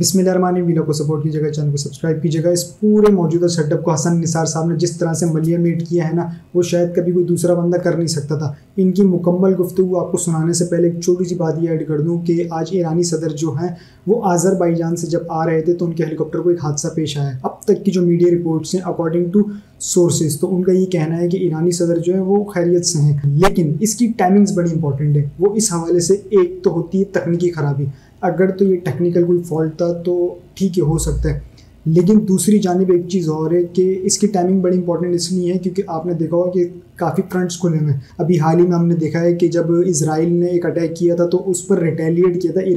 बिस्मिल्लाहिर्रहमानिर्रहीम। वीडियो को सपोर्ट कीजिएगा, चैनल को सब्सक्राइब कीजिएगा। इस पूरे मौजूदा सेटअप को हसन निसार साहब ने जिस तरह से मलिया मेट किया है ना, वो शायद कभी कोई दूसरा बंदा कर नहीं सकता था। इनकी मुकम्मल गुफ्तगू आपको सुनाने से पहले एक छोटी सी बात ये ऐड कर दूँ कि आज ईरानी सदर जो हैं वो आज़रबाईजान से जब आ रहे थे तो उनके हेलीकॉप्टर को एक हादसा पेश आया। अब तक की जो मीडिया रिपोर्ट्स हैं अकॉर्डिंग टू सोर्सेज, तो उनका ये कहना है कि ईरानी सदर जो है वो खैरियत से हैं, लेकिन इसकी टाइमिंग्स बड़ी इंपॉर्टेंट है। वो इस हवाले से एक तो होती है तकनीकी ख़राबी, अगर तो ये टेक्निकल कोई फॉल्ट था तो ठीक है, हो सकता है, लेकिन दूसरी जानिब एक चीज़ और है कि इसकी टाइमिंग बड़ी इंपॉर्टेंट इसलिए है क्योंकि आपने देखा होगा कि काफ़ी फ्रंट्स खुले हैं। अभी हाल ही में हमने देखा है कि जब इजराइल ने एक अटैक किया था तो उस पर रिटेलिएट किया था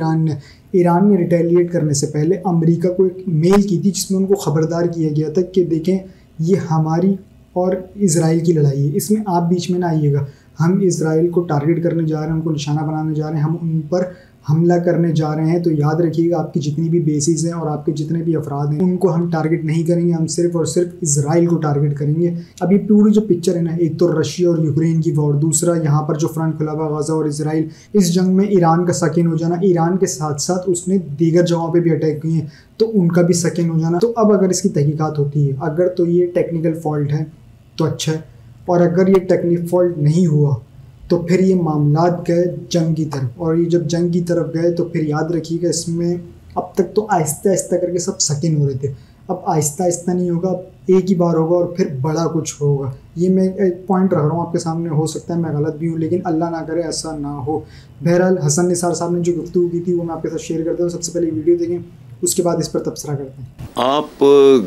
ईरान ने रिटेलिएट करने से पहले अमेरिका को एक मेल की थी जिसमें उनको ख़बरदार किया गया था कि देखें ये हमारी और इजराइल की लड़ाई है, इसमें आप बीच में ना आइएगा। हम इजराइल को टारगेट करने जा रहे हैं, उनको निशाना बनाने जा रहे हैं, हम उन पर हमला करने जा रहे हैं। तो याद रखिएगा आपकी जितनी भी बेसिस हैं और आपके जितने भी अफराद हैं उनको हम टारगेट नहीं करेंगे, हम सिर्फ और सिर्फ इजराइल को टारगेट करेंगे। अभी पूरी जो पिक्चर है ना, एक तो रशिया और यूक्रेन की वॉर, दूसरा यहाँ पर जो फ्रंट खुला हुआ गाजा और इजराइल, इस जंग में ईरान का सकीन हो जाना, ईरान के साथ साथ उसने दीगर जगहों पर भी अटैक किए हैं तो उनका भी सकीन हो जाना। तो अब अगर इसकी तहकीकात होती है, अगर तो ये टेक्निकल फॉल्ट है तो अच्छा है, और अगर ये टेक्निकल फॉल्ट नहीं हुआ तो फिर ये मामलात गए जंग की तरफ, और ये जब जंग की तरफ गए तो फिर याद रखिएगा इसमें अब तक तो आहिस्ता आहिस्ता करके सब सकिन हो रहे थे, अब आहिस्ता आहिस्ता नहीं होगा, अब एक ही बार होगा और फिर बड़ा कुछ होगा। ये मैं एक पॉइंट रख रहा हूँ आपके सामने, हो सकता है मैं गलत भी हूँ लेकिन अल्लाह ना करे ऐसा ना हो। बहरहाल हसन निसार साहब ने जो गुफ्तगू की थी वो मैं आपके साथ शेयर करता हूँ। सबसे पहले वीडियो देखें, उसके बाद इस पर तबसरा करते हैं। आप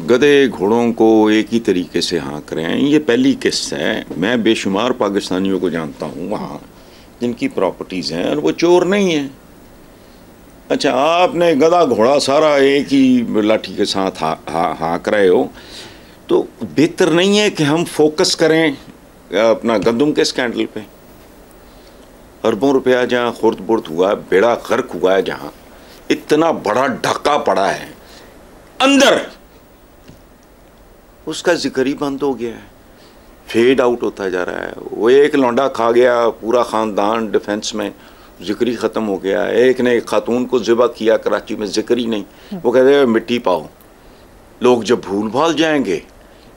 गधे घोड़ों को एक ही तरीके से हाँक रहे हैं, ये पहली किस्त है। मैं बेशुमार पाकिस्तानियों को जानता हूँ वहाँ जिनकी प्रॉपर्टीज़ हैं और वो चोर नहीं हैं। अच्छा, आपने गधा घोड़ा सारा एक ही लाठी के साथ हाँक रहे हो, तो बेहतर नहीं है कि हम फोकस करें अपना गंदम के स्कैंडल पे। अरबों रुपया जहाँ खुर्द बुर्द हुआ, बेड़ा गर्क हुआ है, जहाँ इतना बड़ा ढक्का पड़ा है अंदर, उसका जिक्र ही बंद हो गया है, फेड आउट होता जा रहा है। वो एक लौंडा खा गया पूरा ख़ानदान डिफेंस में, जिक्र ही ख़त्म हो गया। एक ने एक खातून को ज़िबा किया कराची में, जिक्र ही नहीं। वो कहते हैं मिट्टी पाओ। लोग जब भूल भाल जाएंगे,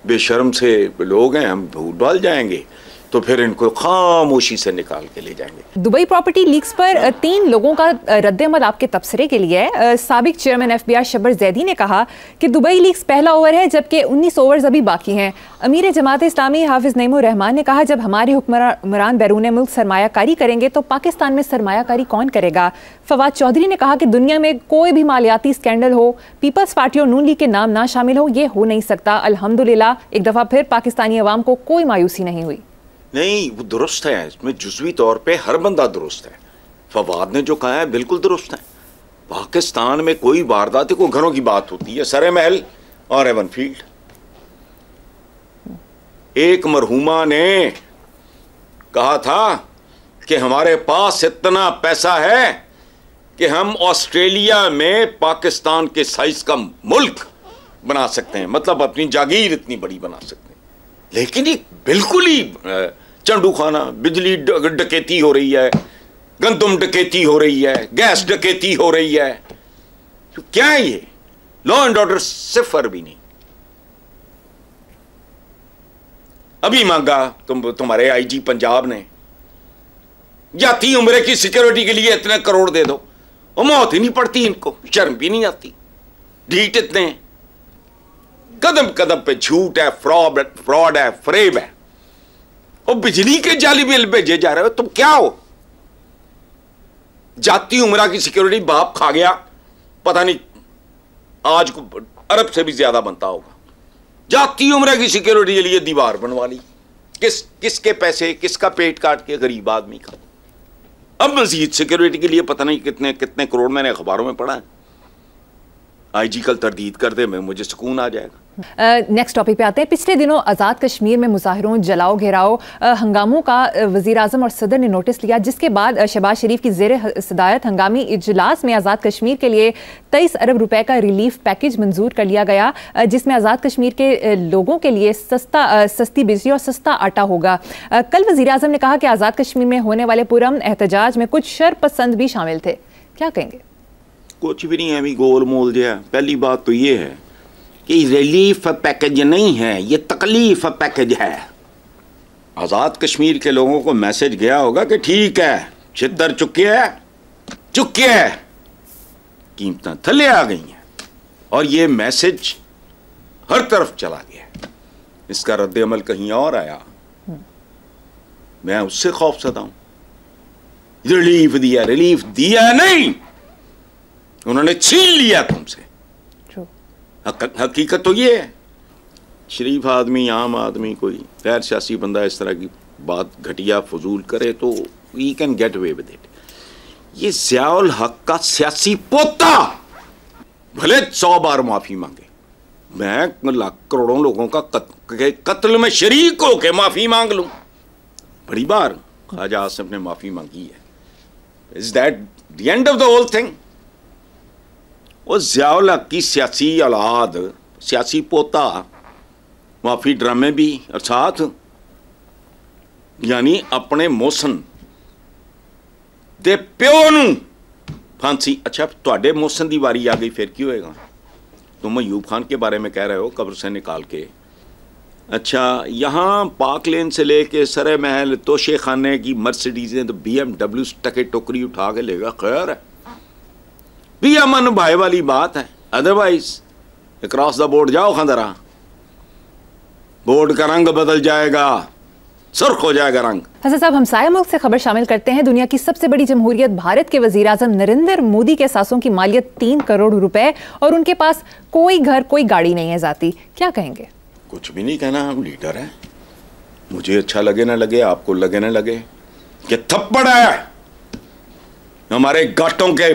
बेशर्म से लोग हैं, हम भूल भाल जाएंगे तो फिर इनको खामोशी से निकाल के ले जाएंगे। दुबई प्रॉपर्टी लीक्स पर 3 लोगों का रद्द-ए-अमल आपके तबसरे के लिए है। साबिक चेयरमैन FBI शबर जैदी ने कहा कि दुबई लीक्स पहला ओवर है जबकि 19 ओवर्स अभी बाकी हैं। अमीर जमात इस्लामी हाफिज नईमुर रहमान ने कहा जब हमारे हुक्मरान बैरून मुल्क सरमायाकारी करेंगे तो पाकिस्तान में सरमायाकारी कौन करेगा। फवाद चौधरी ने कहा कि दुनिया में कोई भी मालियाती स्कैंडल हो, पीपल्स पार्टी और नून लीग के नाम ना शामिल हो, ये हो नहीं सकता। अल्हम्दुलिल्लाह एक दफ़ा फिर पाकिस्तानी अवाम को कोई मायूसी नहीं हुई। नहीं, वो दुरुस्त है, इसमें जुज़वी तौर पे हर बंदा दुरुस्त है। फवाद ने जो कहा है बिल्कुल दुरुस्त है। पाकिस्तान में कोई वारदात को घरों की बात होती है, सरे महल और एवन फील्ड। एक मरहुमा ने कहा था कि हमारे पास इतना पैसा है कि हम ऑस्ट्रेलिया में पाकिस्तान के साइज का मुल्क बना सकते हैं, मतलब अपनी जागीर इतनी बड़ी बना सकते हैं। लेकिन ये बिल्कुल ही चंडू खाना, बिजली डकैती हो रही है, गंदम डकैती हो रही है, गैस डकैती हो रही है, तो क्या है ये? लॉ एंड ऑर्डर सिफर भी नहीं। अभी मांगा तुम्हारे IG पंजाब ने, जाती उम्र की सिक्योरिटी के लिए इतने करोड़ दे दो, और मौत ही नहीं पड़ती इनको, शर्म भी नहीं आती। ढीठ इतने, कदम कदम पे झूठ है, फ्रॉड है, फरेब है, और बिजली के जाली बिल भेजे जा रहे हो। तुम क्या हो? जाती उम्रा की सिक्योरिटी बाप खा गया, पता नहीं आज को अरब से भी ज्यादा बनता होगा। जाती उम्रा की सिक्योरिटी के लिए दीवार बनवा ली, किसके पैसे, किसका पेट काट के? गरीब आदमी का। अब मजीद सिक्योरिटी के लिए पता नहीं कितने कितने करोड़, मैंने अखबारों में पढ़ा है। IG कल तरदीद कर दे, मैं मुझे सुकून आ जाएगा। नेक्स्ट टॉपिक पे आते हैं। पिछले दिनों आज़ाद कश्मीर में मुजाहिरों, जलाओ घेराव, हंगामों का वज़ीर आज़म और सदर ने नोटिस लिया, जिसके बाद शहबाज शरीफ की ज़ेर सदारत हंगामी इजलास में आज़ाद कश्मीर के लिए 23 अरब रुपए का रिलीफ पैकेज मंजूर कर लिया गया, जिसमें आज़ाद कश्मीर के लोगों के लिए सस्ती बिजली और सस्ता आटा होगा। कल वज़ीर आज़म ने कहा कि आज़ाद कश्मीर में होने वाले पुरअमन एहतजाज में कुछ शरपसंद भी शामिल थे। क्या कहेंगे? कुछ भी नहीं है, अभी गोल मोल जो है। पहली बात तो ये है कि रिलीफ पैकेज नहीं है, ये तकलीफ पैकेज है। आज़ाद कश्मीर के लोगों को मैसेज गया होगा कि ठीक है, छितर चुके हैं, कीमतें थले आ गई हैं, और ये मैसेज हर तरफ चला गया। इसका रद्द-ए-अमल कहीं और आया, मैं उससे खौफज़दा हूं। रिलीफ दिया नहीं, उन्होंने छीन लिया तुमसे। हकीकत तो ये है। शरीफ आदमी, आम आदमी, कोई गैर सियासी बंदा इस तरह की बात घटिया फजूल करे तो we can get away with it. ये ज़ियाउल हक का सियासी पोता भले 100 बार माफी मांगे, मैं लाख करोड़ों लोगों का कत्ल में शरीक होके माफी मांग लूं। बड़ी बार ख्वाजा आसिफ ने माफी मांगी है। Is that the end of the whole thing? वो ज़ियाउल हक की सियासी औलाद, सियासी पोता, माफी ड्रामे भी, और साथ यानी अपने मोहसन दे प्यो नूं फांसी। अच्छा, तुहाडे मोहसन की वारी आ गई, फिर की होएगा? तुम अयूब खान के बारे में कह रहे हो कब्र से निकाल के। अच्छा, यहाँ पाक लेन से लेके सरे महल तोशे खाने की मर्सिडीज़ें तो BMW टके टोकरी उठा के लेगा, खैर है, भी अमन भाई वाली बात है। अदरवाइज क्रॉस द बोर्ड जाओ खंदरा, बोर्ड का रंग बदल जाएगा, सुर्ख हो जाएगा रंग। हसन साहब, हमसाया मुल्क से खबर शामिल करते हैं। दुनिया की सबसे बड़ी जमहूरियत भारत के वजीर आजम नरेंद्र मोदी के सासों की मालियत 3 करोड़ रुपए, और उनके पास कोई घर कोई गाड़ी नहीं है जाती। क्या कहेंगे? कुछ भी नहीं कहना, हम लीडर हैं। मुझे अच्छा लगे ना लगे, आपको लगे ना लगे, ये थप्पड़ है हमारे गाटों के,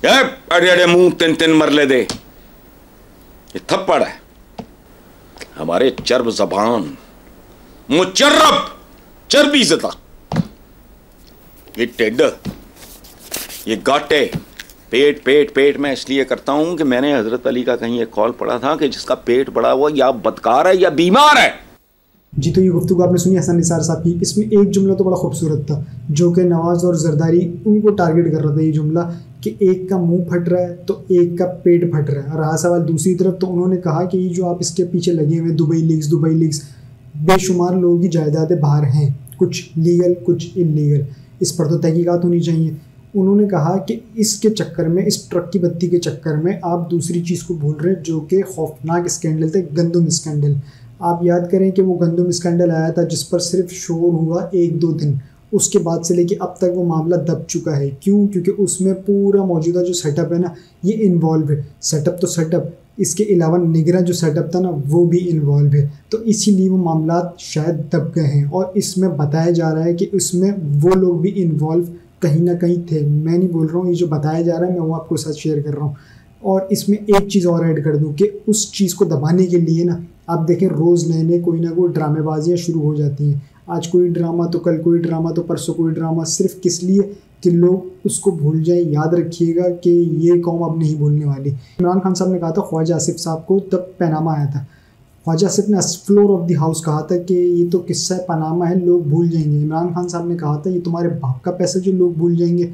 अड़े अड़े मुंह 3-3 मरले दे, ये थप्पड़ है हमारे चर्ब जबान, मुचर्रब चर्बी ज़दा, ये टेड, ये गाटे, पेट पेट पेट मैं इसलिए करता हूं कि मैंने हजरत अली का कहीं एक कॉल पढ़ा था कि जिसका पेट बड़ा हुआ या बदकार है या बीमार है। जी, तो ये गुफ्तगू आपने सुनी हसन निसार साहब की। इसमें एक जुमला तो बड़ा खूबसूरत था, जो कि नवाज और जरदारी उनको टारगेट कर रहा था। ये जुमला कि एक का मुंह फट रहा है तो एक का पेट फट रहा है। रहा सवाल दूसरी तरफ, तो उन्होंने कहा कि ये जो आप इसके पीछे लगे हुए दुबई लीक्स, बेशुमार लोगों की जायदादें बाहर हैं, कुछ लीगल कुछ इलीगल, इस पर तो तहकीकात होनी चाहिए। उन्होंने कहा कि इसके चक्कर में, इस ट्रक की बत्ती के चक्कर में आप दूसरी चीज़ को भूल रहे हैं, जो कि खौफनाक स्कैंडल थे, गंदुम स्कैंडल। आप याद करें कि वो गंदुम स्कैंडल आया था जिस पर सिर्फ शोर हुआ 1-2 दिन, उसके बाद से लेके अब तक वो मामला दब चुका है। क्यों? क्योंकि उसमें पूरा मौजूदा जो सेटअप है ना, ये इन्वॉल्व है। सेटअप तो सेटअप, इसके अलावा निगरान जो सेटअप था ना, वो भी इन्वॉल्व है। तो इसीलिए वो मामला शायद दब गए हैं, और इसमें बताया जा रहा है कि इसमें वो लोग भी इन्वॉल्व कहीं ना कहीं थे। मैं नहीं बोल रहा हूँ, ये जो बताया जा रहा है मैं वो आपको साथ शेयर कर रहा हूँ। और इसमें एक चीज़ और ऐड कर दूँ कि उस चीज़ को दबाने के लिए ना, आप देखें रोज़ नए कोई ना कोई ड्रामेबाजियाँ शुरू हो जाती हैं। आज कोई ड्रामा तो कल कोई ड्रामा तो परसों कोई ड्रामा, सिर्फ किस लिए कि लोग उसको भूल जाएं। याद रखिएगा कि ये कौम अब नहीं भूलने वाली। इमरान खान साहब ने कहा था ख्वाजा आसिफ साहब को, तब पनामा आया था, ख्वाजा आसिफ ने फ्लोर ऑफ द हाउस कहा था कि ये तो किस्सा पनामा है, लोग भूल जाएंगे। इमरान खान साहब ने कहा था ये तुम्हारे बाप का पैसा जो लोग भूल जाएंगे,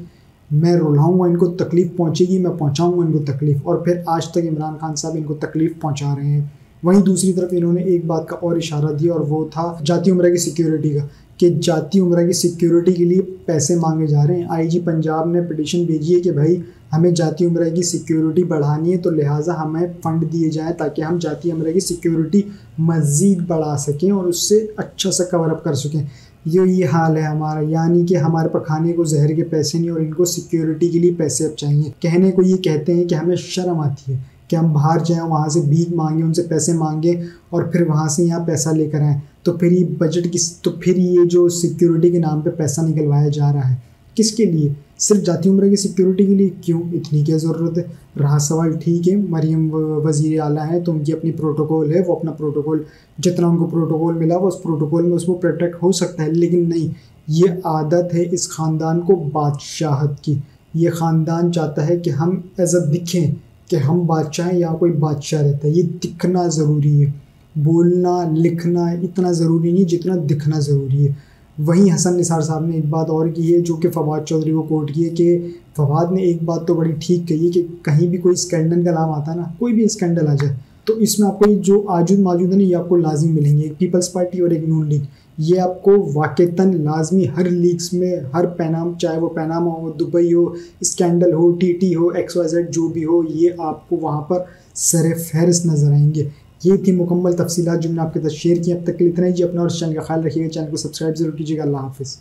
मैं रुलाऊंगा, इनको तकलीफ़ पहुंचेगी, मैं पहुंचाऊंगा इनको तकलीफ़। और फिर आज तक इमरान खान साहब इनको तकलीफ़ पहुंचा रहे हैं। वहीं दूसरी तरफ इन्होंने एक बात का और इशारा दिया, और वो था जाती उम्रा की सिक्योरिटी का, कि जाती उम्रा की सिक्योरिटी के लिए पैसे मांगे जा रहे हैं। IG पंजाब ने पिटीशन भेजी है कि भाई हमें जाती उम्रा की सिक्योरिटी बढ़ानी है, तो लिहाजा हमें फ़ंड दिए जाएँ ताकि हम जाती उम्रा की सिक्योरिटी मज़ीद बढ़ा सकें और उससे अच्छा सा कवर अप कर सकें। ये हाल है हमारा, यानी कि हमारे पर खाने को जहर के पैसे नहीं और इनको सिक्योरिटी के लिए पैसे अब चाहिए। कहने को ये कहते हैं कि हमें शर्म आती है कि हम बाहर जाएं, वहाँ से भीख मांगें, उनसे पैसे मांगें और फिर वहाँ से यहाँ पैसा लेकर आएँ। तो फिर ये बजट की, तो फिर ये जो सिक्योरिटी के नाम पे पैसा निकलवाया जा रहा है, किसके लिए? सिर्फ जाती उम्र की सिक्योरिटी के लिए? क्यों, इतनी क्या ज़रूरत है? रहा सवाल, ठीक है मरीम वज़ीर आला है तो उनकी अपनी प्रोटोकॉल है, वो अपना प्रोटोकॉल, जितना उनको प्रोटोकॉल मिला वो उस प्रोटोकॉल में उसको प्रोटेक्ट हो सकता है। लेकिन नहीं, ये आदत है इस ख़ानदान को बादशाहत की। ये ख़ानदान चाहता है कि हम ऐसा दिखें कि हम बादशाह हैं या कोई बादशाह रहता है। ये दिखना ज़रूरी है, बोलना लिखना इतना ज़रूरी नहीं जितना दिखना ज़रूरी है। वहीं हसन निसार साहब ने एक बात और की है जो कि फवाद चौधरी को कोट की है कि फवाद ने एक बात तो बड़ी ठीक कही है कि कहीं भी कोई स्कैंडल का नाम आता है ना, कोई भी स्कैंडल आ जाए तो इसमें आपको ये जो आजूद मौजूद है ना, ये आपको लाजिम मिलेंगे। एक पीपल्स पार्टी और एक नून लीग, ये आपको वाक़तन लाजमी हर लीग्स में, हर पैनाम, चाहे वो पैनामा हो, दुबई हो, स्कैंडल हो, टीटी हो, XYZ जो भी हो, ये आपको वहाँ पर सर फहरिस्त नज़र आएंगे। ये थी मुकम्मल तफसीलात जो मैंने आपके साथ शेयर की। अब तक के लिए इतना ही जी। अपना और इस चैनल का ख्याल रखिएगा, चैनल को सब्सक्राइब जरूर कीजिएगा। अल्लाह हाफ़िज़।